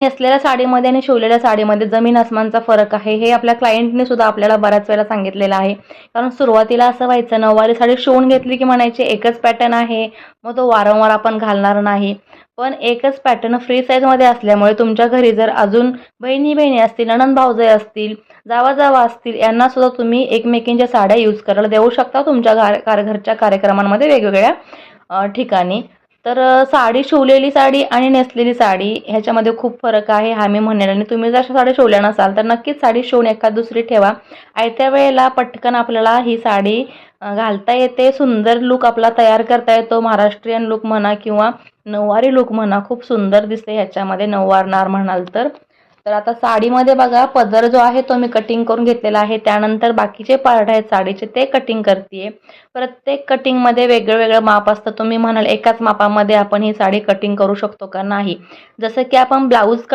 नेसलेल्या साडीमध्ये आणि शिवलेल्या साडीमध्ये जमीन आसमानचा फरक आहे. हे आपल्या क्लायंटने सुद्धा आपल्याला बऱ्याच वेळेला सांगितलेलं आहे. कारण सुरुवातीला असं व्हायचं, नऊवारी साडी शिवून घेतली की म्हणायचे एकच पॅटर्न आहे, मग तो वारंवार आपण घालणार नाही. पण एकच पॅटर्न फ्री साईजमध्ये असल्यामुळे तुमच्या घरी जर अजून बहिणी असतील, नणंद भावजय असतील, जावा असतील, यांना सुद्धा तुम्ही एकमेकींच्या साड्या यूज करायला देऊ शकता तुमच्या घरच्या कार्यक्रमांमध्ये वेगवेगळ्या ठिकाणी. तर साडी, शिवलेली साडी आणि नेसलेली साडी ह्याच्यामध्ये खूप फरक आहे हा मी म्हणेन. आणि तुम्ही जर साडी शिवल्या नसाल तर नक्कीच साडी शिवून एखाद दुसरी ठेवा. आयत्या वेळेला पटकन आपल्याला ही साडी घालता येते, सुंदर लुक आपला तयार करता येतो. महाराष्ट्रीयन लुक म्हणा किंवा नऊवारी लुक म्हणा, खूप सुंदर दिसते ह्याच्यामध्ये नऊवारणार म्हणाल तर. तर आता साडीमध्ये बघा, पदर जो आहे तो मी कटिंग करून घेतलेला आहे. त्यानंतर बाकीचे पार्ट आहेत साडीचे ते कटिंग करते. प्रत्येक कटिंगमध्ये वेगळं माप असतं. तुम्ही म्हणाल एकाच मापामध्ये आपण ही साडी कटिंग करू शकतो का? नाही. जसं की आपण ब्लाऊज